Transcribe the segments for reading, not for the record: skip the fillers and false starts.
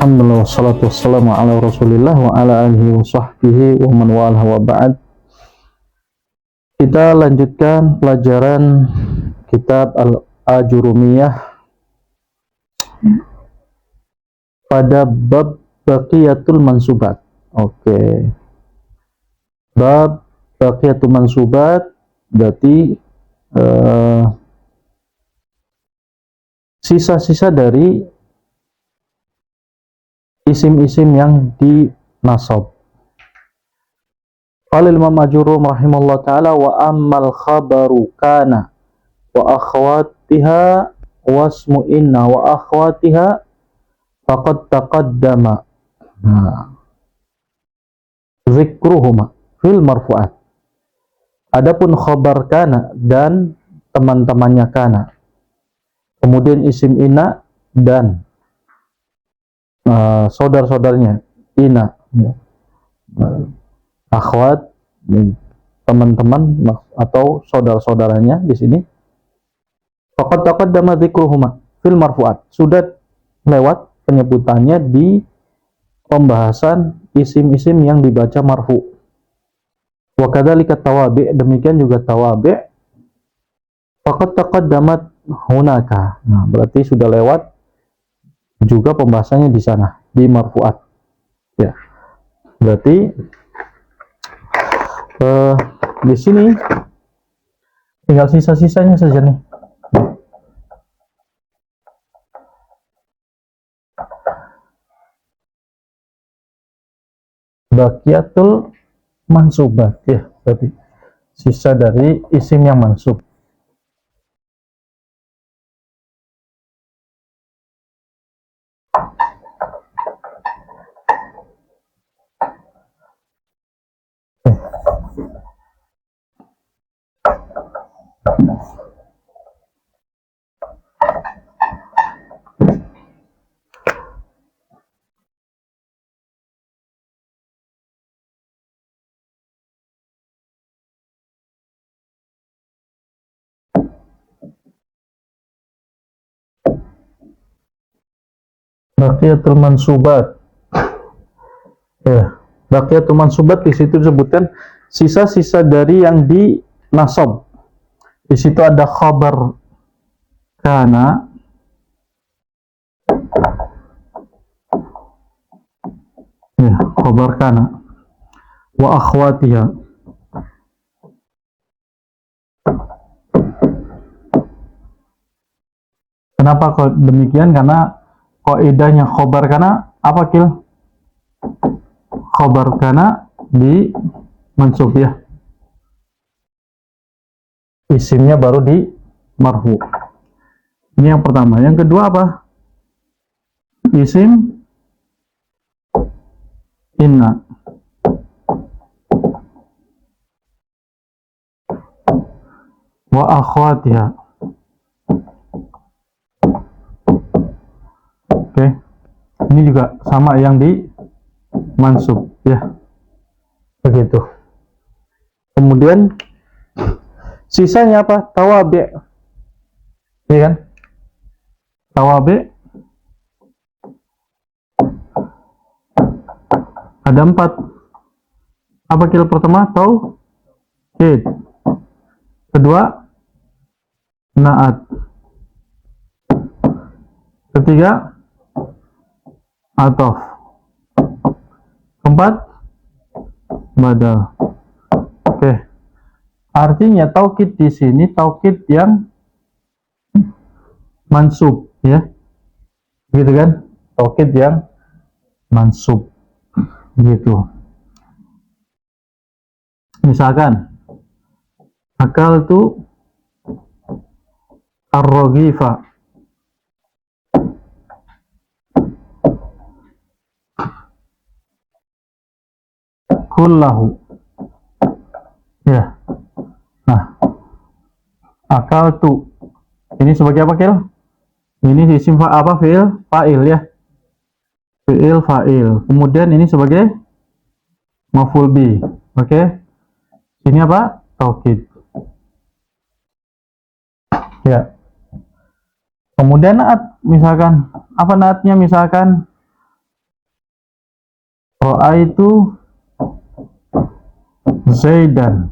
Alhamdulillah wassalatu wassalamu ala rasulillah wa ala alihi wa sahbihi wa man walah wa ba'd. Kita lanjutkan pelajaran kitab Al-Ajurumiyah pada bab Baqiyatul Mansubat. Oke. Bab Baqiyatul Mansubat berarti sisa-sisa dari isim-isim yang dinasab. Qala Imam Ajurum rahimahullah ta'ala wa ammal khabaru kana wa akhwatiha wasmu inna wa akhwatiha faqad taqaddama zikruhuma fil marfu'at. Adapun khabar kana dan teman-temannya kana, kemudian isim inna dan saudara-saudaranya ina, akhwat, teman-teman atau saudara-saudaranya di sini. Faqad taqaddama dzikruhuma fil marfu'at. Sudah lewat penyebutannya di pembahasan isim-isim yang dibaca marfu'. Wa kadzalika tawabi', demikian juga tawabi'. Faqad taqaddamat hunaka. Nah, berarti sudah lewat juga pembahasannya di sana di marfu'at. Ya. Berarti di sini tinggal sisa-sisanya saja nih. Baqiyatul mansubat, ya, berarti sisa dari isim yang mansub. Baqiyatul mansubat. Ya, baqiyatul mansubat di situ disebutkan sisa-sisa dari yang dinasab. Di situ ada khabar kana, ya, khabar kana wa akhwatiha. Kenapa kok demikian? Karena kaidahnya khabar kana apa, Kil? Khabar kana di mansub, ya, isimnya baru di marfu. Ini yang pertama. Yang kedua apa? Isim inna wa akhwatiha. Oke. Ini juga sama yang di mansub, ya. Begitu. Kemudian sisanya apa? Tawabi'. Iya kan? Tawabi' ada 4. Apa kira pertama? Tauhid. Kedua, naat. Ketiga, atof. Keempat, badal. Oke. Artinya taukid di sini taukid yang mansub, ya. Gitu kan? Taukid yang mansub. Gitu. Misalkan akal itu ar-raghifa. Kullahu. Ya. Nah, akal tu ini sebagai apa, Kil? Ini isim apa? Fi'il fa'il, ya. Fi'il fa'il. Kemudian ini sebagai maf'ul bi. Oke. Ini apa? Taukid. Ya. Kemudian naat, misalkan apa naatnya? Misalkan Ra'aitu Zaidan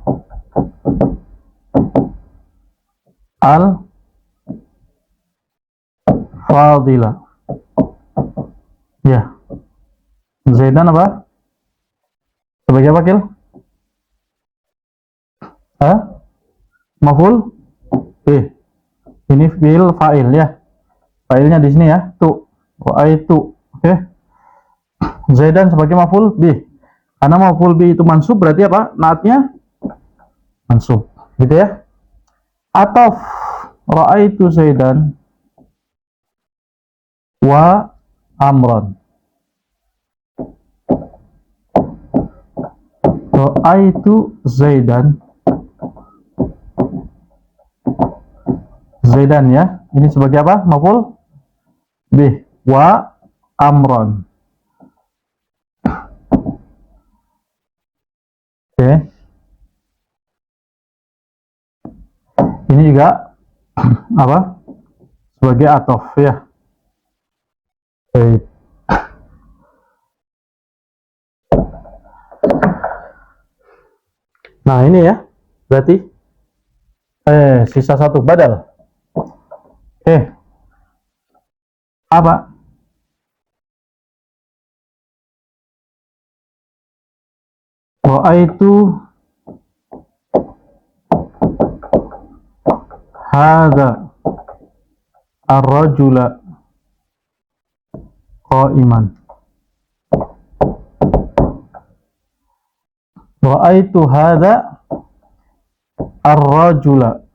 al-Fadila. Ya. Zaidan apa? Sebagai apa, Kil? Maf'ul bih. Ini fi'il fa'il ya. Fa'ilnya di sini ya, tu. Ra'aitu. Oke. Zaidan sebagai maf'ul bih. Karena maf'ul bih itu mansub, berarti apa? Naatnya mansub. Gitu ya. Ataf ra'aitu Zaidan wa Amran. Ra'aitu Zaidan ya. Ini sebagai apa? Maf'ul bih wa Amran. Oke. Ini juga apa? Sebagai atof ya. Oke. Nah, ini ya. Berarti sisa satu badal. Apa? Ra'aitu hadza ar-rajula qa'iman. Ra'aitu hadza ar-rajula.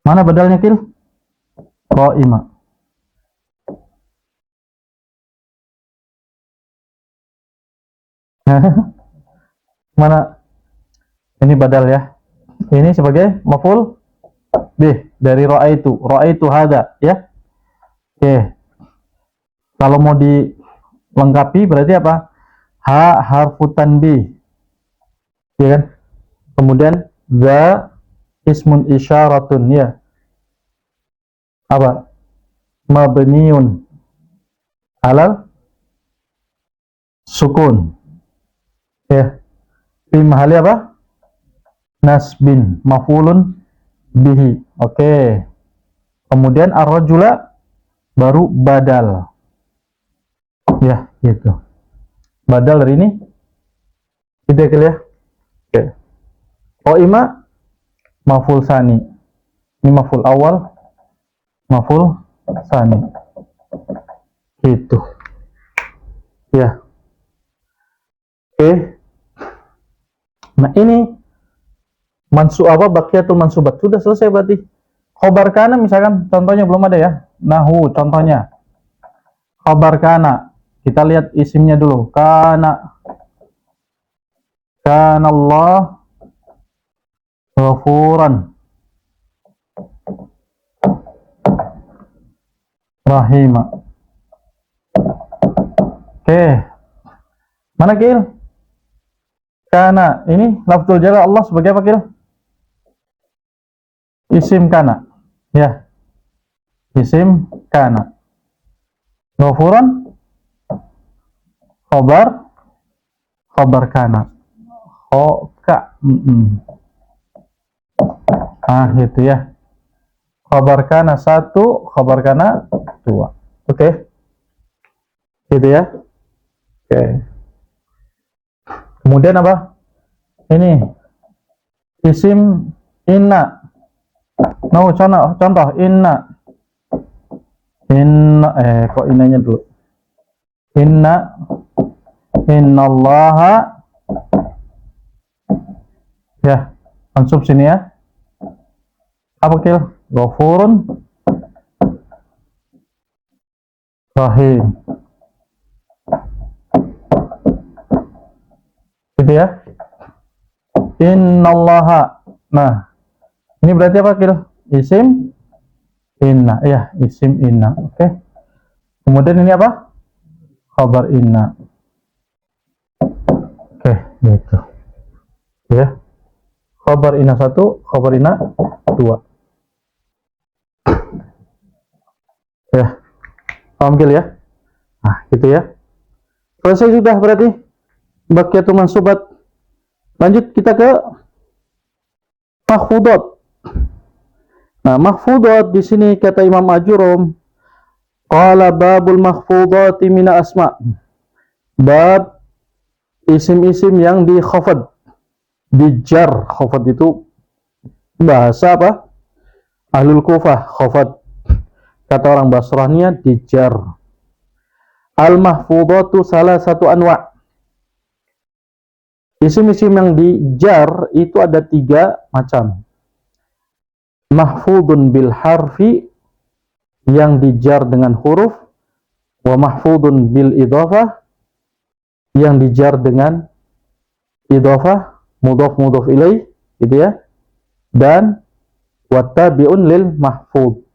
Mana badalnya, Kil? Qa'ima. Mana? Ini badal ya. Ini sebagai maf'ul bih dari ra'aitu. Ra'aitu hadza ya. Oke. Kalau mau dilengkapi berarti apa? Ha harfu tanbih. Ya kan? Kemudian za ismun isyaratun ya. Apa? Mabniun alal sukun. Ya. Fi mahali apa? Nasbin, maf'ulun bihi. Oke. Kemudian ar-rajula baru badal. Ya, gitu. Badal dari ini. Gitu ya. Oke. Qaima maf'ul sani. Ini maf'ul awal, maf'ul sani. Gitu. Ya. Oke. Nah, ini mansub apa? Baqiyatul mansubat. Sudah selesai berarti. Khobar kana misalkan contohnya belum ada ya. Nahu contohnya. Khobar kana. Kita lihat isimnya dulu. Kana. Kana Allah ghafuran rahima. Oke. Mana, Kil? Kana. Ini lafzul jalal Allah sebagai apa, Kil? Isim kana. Ya. Isim kana. Ghafuran khobar kana. Khoka. Itu ya. Khobar kana 1, khobar kana 2. Oke. Gitu ya. Oke. Kemudian apa? Ini isim inna. Nah, contoh inna. Kok innanya dulu? Innallaha ya, mansub sini ya. Apa, Kil? Ghafurun rahim. Gitu ya. Innallaha. Nah, ini berarti apa, Kil? Isim inna. Ya, isim inna. Oke. Kemudian ini apa? Khabar inna. Oke, gitu. Ya. Khabar inna 1, khabar inna 2. Ya. Paham, Kil ya? Nah, gitu ya. Selesai sudah berarti baqiyatul mansubat. Lanjut kita ke mahfudat. Nah, mahfudat di sini kata Imam Ajurum, qala babul mahfudati mina asma. Bab isim-isim yang di khafad, dijar. Khafad itu bahasa apa? Ahlul Kufah, khafad. Kata orang Basrahnya dijar. Al-mahfudatu salah satu anwa'. Isim-isim yang dijar itu ada 3 macam. Mahfudun bil harfi, yang dijar dengan huruf, wa mahfudun bil idhafah, yang dijar dengan idhafah, mudhaf ilaih, gitu ya. Dan wattabi'un lil mahfud,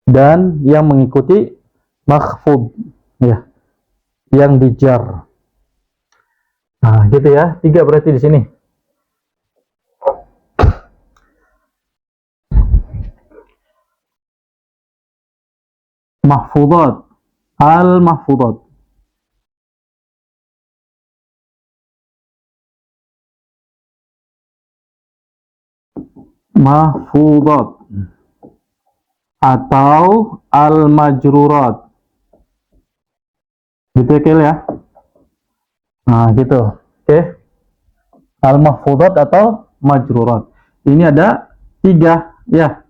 dan yang mengikuti mahfud, ya, yang dijar. Nah, gitu ya. 3 berarti di sini. Mahfudat, al-mahfudat. Mahfudat atau al-majrurat. Gitu ya, Kil ya. Nah, gitu. Oke. Al-mahfudat atau majrurat. Ini ada 3 ya.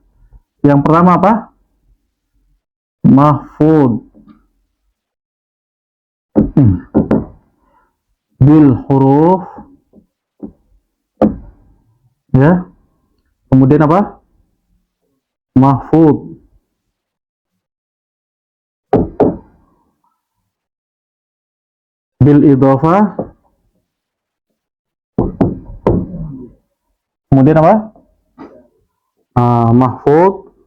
Yang pertama apa? Mahfud bil huruf, ya. Kemudian apa? Mahfud bil idhafah. Kemudian apa? Mahfud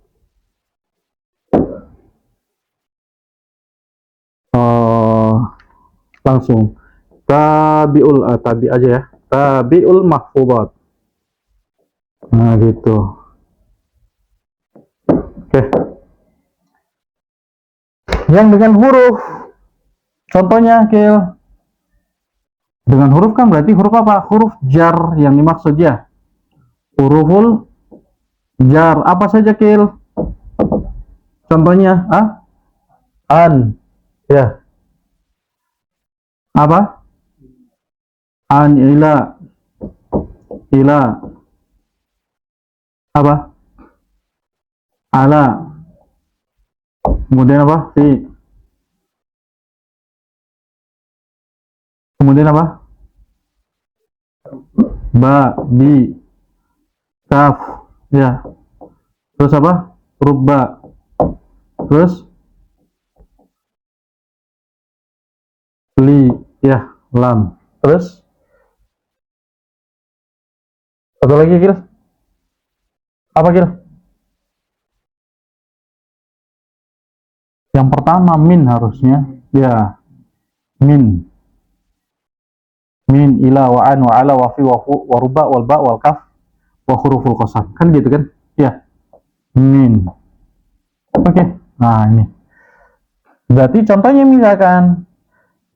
langsung tabiul, tabi aja ya, tabiul mahfudat. Nah, gitu. Oke. Yang dengan huruf, contohnya, Kil. Dengan huruf kan berarti huruf apa? Huruf jar yang dimaksud ya. Huruful jar apa saja, Kil? Contohnya, an, ya. Apa? An, ila, apa? Ala. Kemudian apa? Fi. Kemudian apa? Ba, bi, kaf, ya. Terus apa? Rubba. Terus li, ya, lam. Terus satu lagi, Gil. Apa, Gil? Yang pertama min harusnya, ya. Min, ila, wa an, wa ala, wa fi, wa fu, wa ruba, wal ba, wal kaf, wa huruful qasam. Kan gitu kan? Ya. Min. Oke. Nah, ini. Berarti contohnya misalkan,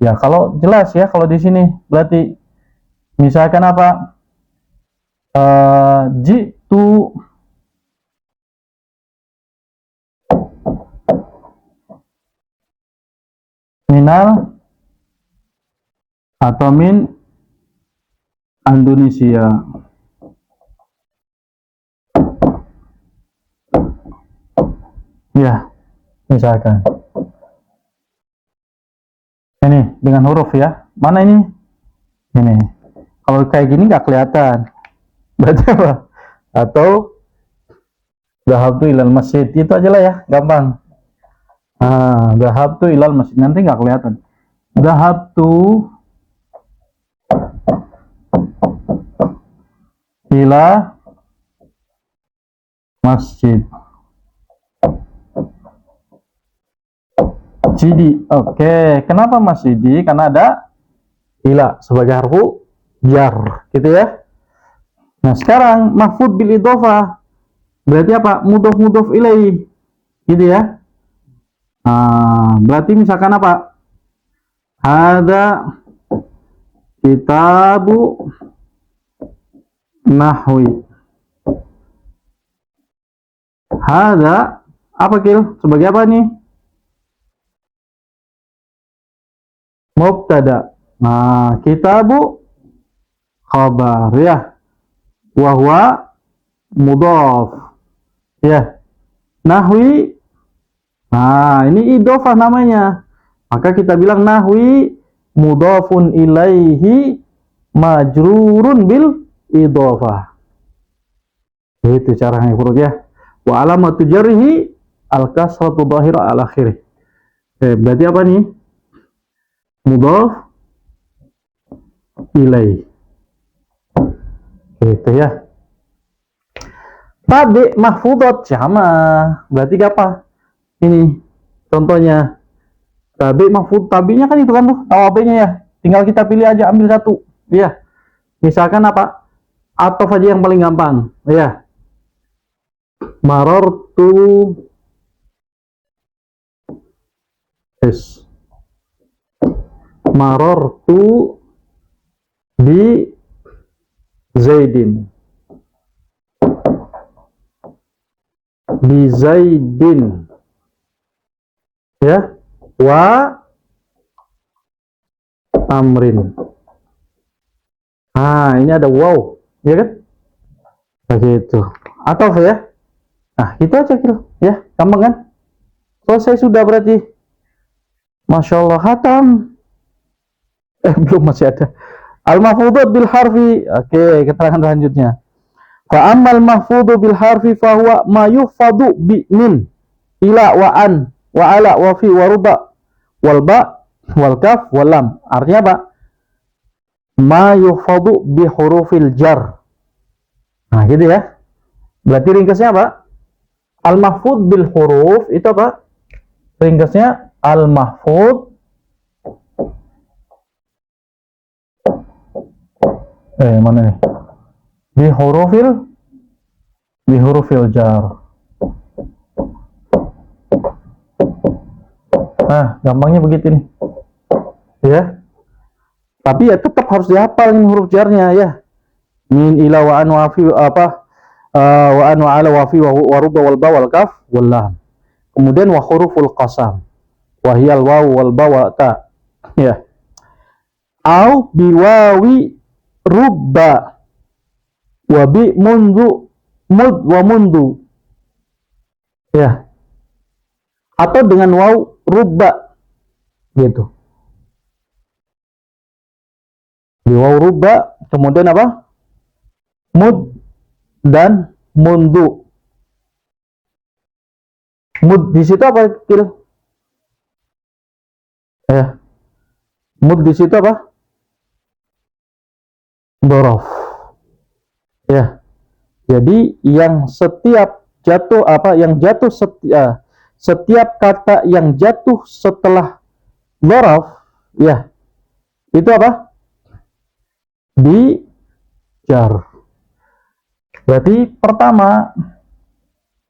ya kalau jelas ya kalau di sini berarti misalkan apa? Jitu minal atau min Indonesia. Ya, misalkan. Ini dengan huruf ya. Mana ini? Ini. Kalau kayak gini nggak kelihatan. Berarti apa? Atau dhahabtu ilal masjid. Itu aja lah ya, gampang. Dhahabtu ilal masjid. Nanti nggak kelihatan. Dhahabtu ila masjid. Jidi. Oke. Kenapa masjidi? Karena ada ila sebagai harfu jar, gitu ya. Nah, sekarang mahfud bil idhofah berarti apa? Mudhof ilaih, gitu ya. Berarti misalkan apa? Hada kitabu nahwi. Hada apa Kil? Sebagai apa nih? Mubtada. Nah, kitabu khabar ya. Wahwa mudhaf. Ya. Nahwi. Nah, ini idhofah namanya. Maka kita bilang nahwi mudhafun ilaihi majrurun bil idhofah. Itu caranya huruf ya. Wa alamatu jarrihi al kasratu dhahira al akhirih. Berarti apa nih? Mudhaf ilaih. Gitu ya. Tabi mahfudhat sama. Berarti apa? Ini contohnya. Tabi mahfud, tabinya kan itu kan tuh, tawabnya ya. Tinggal kita pilih aja, ambil satu. Ya. Misalkan apa? Atau aja yang paling gampang. Ya. Marortu es. Marortu bi Zaidin. Bi Zaidin. Ya. Wa amrin. Ah, ini ada wow, ya kan? Begitu. Atau ya? Nah, itu aja Kil. Ya, gampang kan? Selesai sudah berarti. Masya Allah, hatam. Belum, masih ada. Al-mahfudhu bil harfi. Oke, keterangan selanjutnya. Fa ammal mahfudhu bil harfi fa huwa ma yuhfadhu bi min ila wa an wa ala wa fi wa ruba wal ba wal kaf wal lam. Artinya apa? Ma yuhfadhu bi hurufil jar. Nah, gitu ya. Berarti ringkasnya apa? Al-mahfudh bil huruf itu apa? Ringkasnya al-mahfudh mana nih? Bi hurufil jar. Nah, gampangnya begitu nih. Ya. Tapi ya tetap harus dihafal ini huruf jarnya ya. Min ila wa an wa fi apa? Wa an wa ala wa fi wa ruba wal ba wal kaf wal lam. Kemudian wa huruful qasam. Wa hiyal waw wal ba wa ta. Ya. Au biwawi rubba wa bi mundu mud wa mundu. Ya. Atau dengan waw rubba gitu. Di waw rubba kemudian apa? Mud dan mundu. Mud di situ apa, Kil? Ya. Mud di situ apa? Dorof. Ya. Jadi yang setiap jatuh apa? Yang jatuh setiap kata yang jatuh setelah dorof, ya. Itu apa? Di jar. Berarti pertama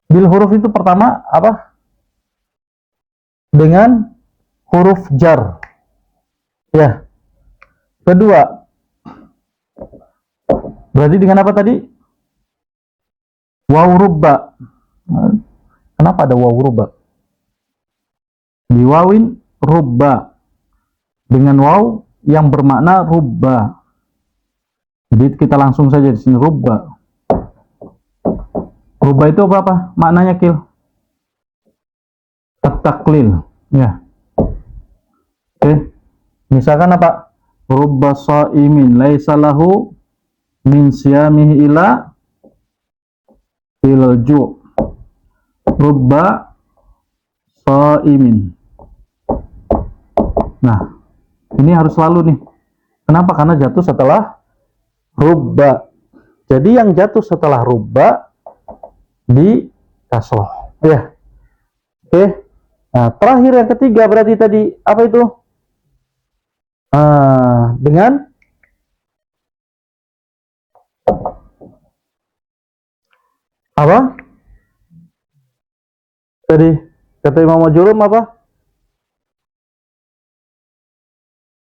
bil huruf itu pertama apa? Dengan huruf jar. Ya. Kedua, berarti dengan apa tadi? Waw rubba. Kenapa ada waw rubba? Biwawin rubba. Dengan waw yang bermakna rubba. Jadi kita langsung saja di sini rubba. Rubba itu apa? Maknanya, Kil? At-taklil. Ya. Oke. Misalkan apa? Rubba sha'imin laisa lahu min siyamihi ila ilju. Rubba sha'imin. Nah, ini harus selalu nih. Kenapa? Karena jatuh setelah rubba. Jadi yang jatuh setelah rubba di kasroh. Ya. Oke. Nah, terakhir yang ketiga berarti tadi apa itu? Dengan apa? Tadi kata Imam Majurum apa?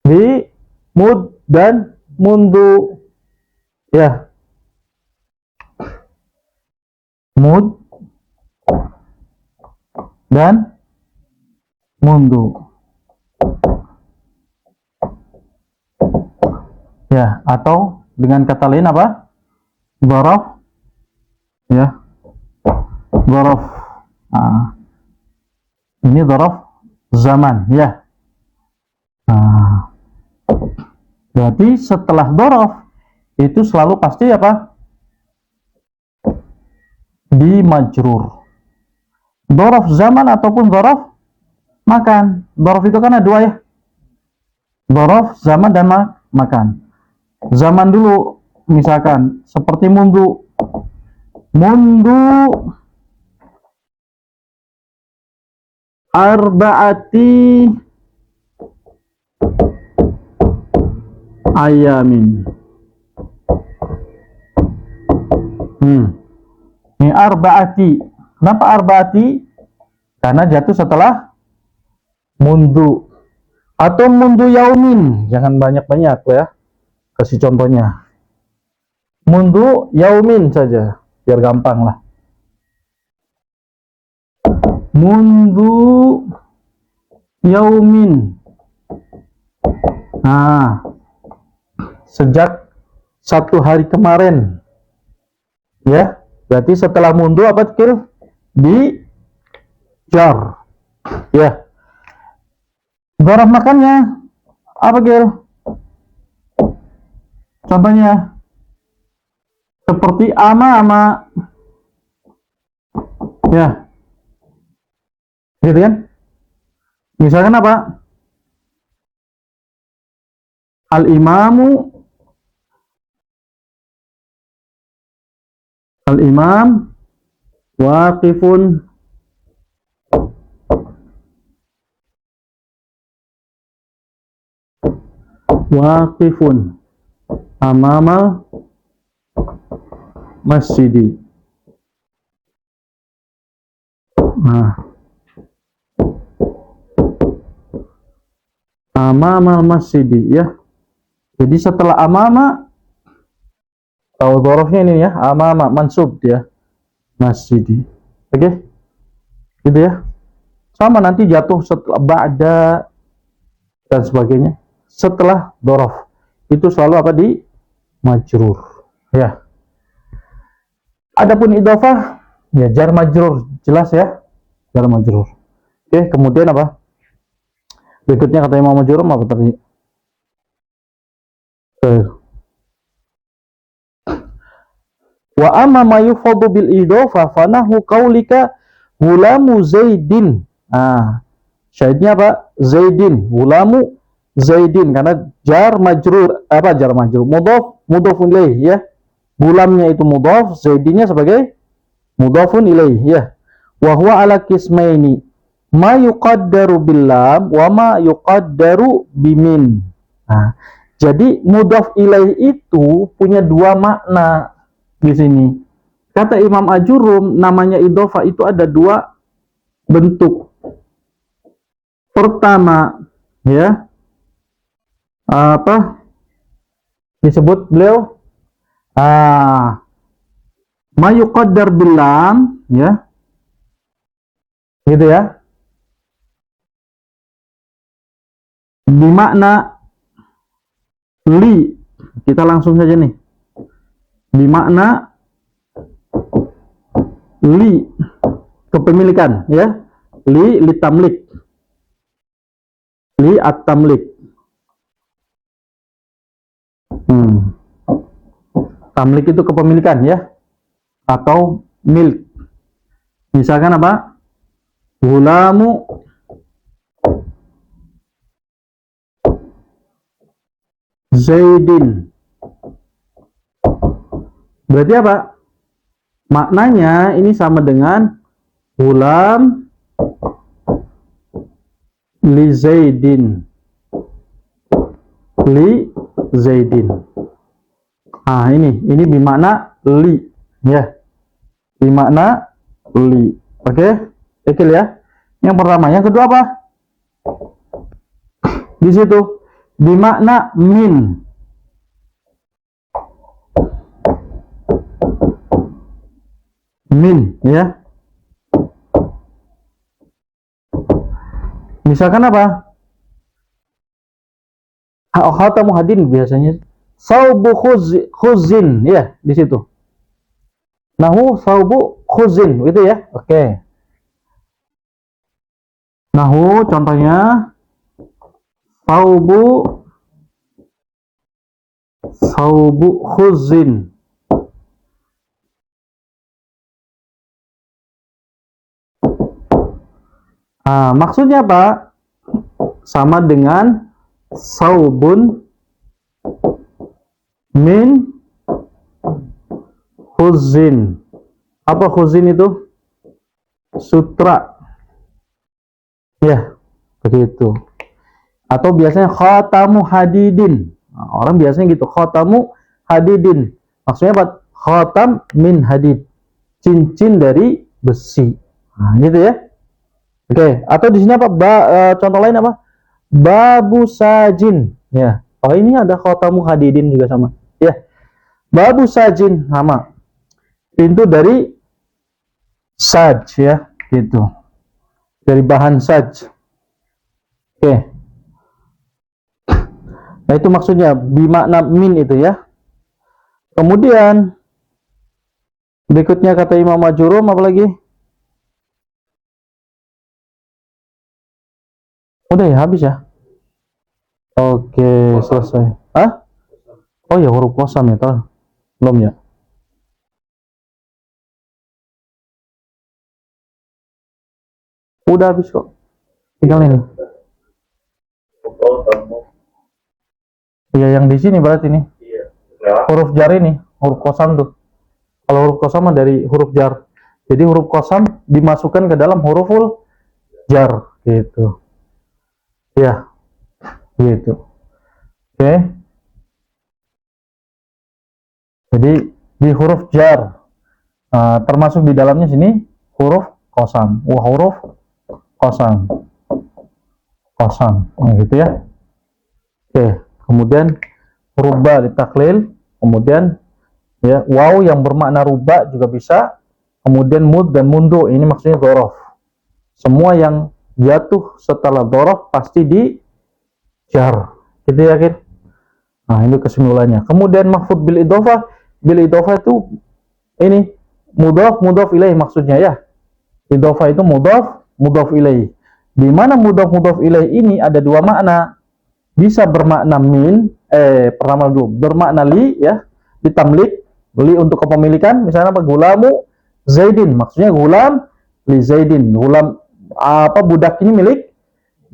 Di mud dan mundu. Ya. Mud dan mundu. Ya, atau dengan kata lain apa? Dzaraf. Ya. Dzaraf. Nah, ini dzaraf zaman, ya. Nah, berarti setelah dzaraf itu selalu pasti apa? Di majrur. Dzaraf zaman ataupun dzaraf makan. Dzaraf itu kan ada dua ya. Dzaraf zaman dan makan. Zaman dulu misalkan seperti mundu. Mundu arba'ati ayamin. Ini arba'ati. Kenapa arba'ati? Karena jatuh setelah mundu. Atau mundu yaumin. Jangan banyak-banyak ya. Kasih contohnya. Mundu yaumin saja. Biar gampang lah. Mundu yaumin. Nah, sejak satu hari kemarin. Ya, berarti setelah mundu apa kil? Di jar. Ya. Dzaraf makannya apa kil? Contohnya seperti ama. Ya. Gitu kan? Misalkan apa? Al-imam waqifun amama masjidi. Nah, amama masjidi ya. Jadi setelah amama, tahu dzarafnya ini ya, amama mansub ya, masjidi. Oke, gitu ya. Sama nanti jatuh setelah ba'da dan sebagainya. Setelah dzaraf itu selalu apa? Di majrur. Ya. Adapun idhofah, ya jar majrur, jelas ya, jar majrur. Oke, kemudian apa? Berikutnya kata Imam Jurum apa tadi? Wa amma ma yufadu bil idhofah fanahu qaulika gulamu Zaidin. Nah, syahidnya apa? Zaidin, gulamu Zaidin, karena jar majrur, apa jar majrur? Mudhafun ilaih ya. Gulamnya itu mudhaf, Zaidinnya sebagai mudhafun ilaih ya. Wa huwa ala qismaini. Ma yuqaddaru bil lam wa ma yuqaddaru bimin. Nah, jadi mudhaf ilaih itu punya dua makna di sini. Kata Imam Ajurum, namanya idhofah itu ada dua bentuk. Pertama, ya, apa disebut beliau? Ma yuqaddar bil lam, ya, gitu ya. Bimakna li, kita langsung saja nih. Bimakna li, kepemilikan ya. Li tamlik. Li at-tamlik. Tamlik itu kepemilikan ya. Atau milk. Misalkan apa? Gulamu Zaidin. Berarti apa? Maknanya ini sama dengan gulam li Zaidin. Li Zaidin. Ah, ini bermakna li ya. Bermakna li. Oke? Ekil ya. Yang pertama, yang kedua apa? Di situ Bimakna min. Min, ya. Misalkan apa? Khatamu hadin biasanya. Saubu khuzin, ya, di situ. Nahu saubu khuzin, gitu ya. Oke. Nahu contohnya saubu khuzin. Maksudnya apa? Sama dengan saubun min khuzin. Apa khuzin itu? Sutra. Ya, begitu. Atau biasanya khatamu hadidin. Orang biasanya gitu, khatamu hadidin. Maksudnya apa? Khatam min hadid. Cincin dari besi. Gitu ya. Oke, atau di sini apa? Contoh lain apa? Babu sajin. Ya. Oh, ini ada khatamu hadidin juga sama. Ya. Babu sajin sama. Pintu dari saj, ya, gitu. Dari bahan saj. Oke. Nah, itu maksudnya bimakna min itu ya. Kemudian berikutnya kata Imam Majurum apa lagi? Udah ya, habis ya. Oke, selesai. Hah? Oh ya, huruf kosam ya, toh. Belum ya? Udah habis kok. Tinggal ini. Iya, yang di sini berarti nih. Huruf jar ini, huruf kosam tuh. Kalau huruf kosam dari huruf jar. Jadi huruf kosam dimasukkan ke dalam huruful jar, gitu. Ya, gitu. Oke. Jadi di huruf jar, termasuk di dalamnya sini huruf kosam. Huruf kosam. Kosam, gitu ya. Oke. Kemudian ruba ditaklil, kemudian ya waw yang bermakna ruba juga bisa, kemudian mud dan mundu, ini maksudnya dhorof. Semua yang jatuh setelah dhorof pasti di jar, gitu ya kan? Nah, ini kesimpulannya. Kemudian mahfud bil idhofah itu ini mudhaf ilaih maksudnya ya. Idhofah itu mudhaf ilaih. Di mana mudhaf ilaih ini ada dua makna. Bisa bermakna min, pertama dulu bermakna li ya, ditamlik, li untuk kepemilikan, misalnya apa? Gulamu Zaidin, maksudnya gulam li Zaidin, gulam apa, budak ini milik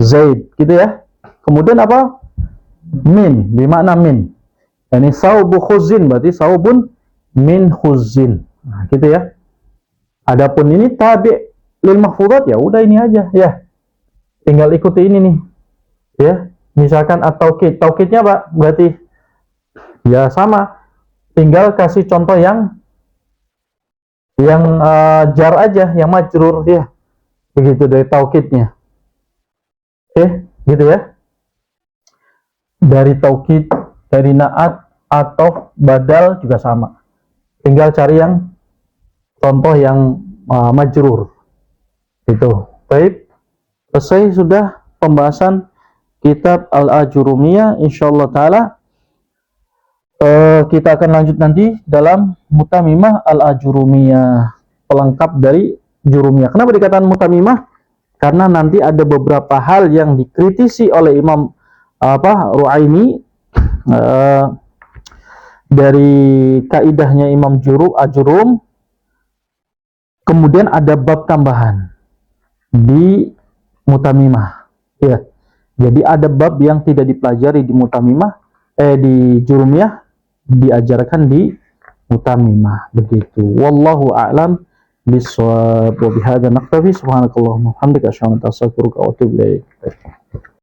Zaid, gitu ya. Kemudian apa? Min, bermakna min. Ini saubu khuzin, berarti saubun min khuzin. Nah, gitu ya. Adapun ini tabi lil mahfudat, ya udah ini aja ya. Tinggal ikuti ini nih. Ya. Misalkan at-taukid, taukidnya apa? Berarti ya sama, tinggal kasih contoh yang jar aja, yang majrur ya, begitu dari taukidnya. Oke, gitu ya. Dari taukid, dari naat atau badal juga sama, tinggal cari yang contoh yang majrur gitu. Baik, selesai sudah pembahasan kitab Al-Ajurumiyah. Insyaallah ta'ala kita akan lanjut nanti dalam Mutamimah Al-Ajurumiyah, pelengkap dari Jurumiyah. Kenapa dikatakan Mutamimah? Karena nanti ada beberapa hal yang dikritisi oleh Imam Ru'aini dari kaidahnya Imam Ajurum. Kemudian ada bab tambahan di Mutamimah ya. Jadi ada bab yang tidak dipelajari di Mutamimah, di Jurumiyah, diajarkan di Mutamimah, begitu. Wallahu a'lam bishawab. Wa bihadza naktafi, subhanakallahumma wa bihamdika, asyhadu an la ilaha illa anta, astaghfiruka wa atubu ilaik.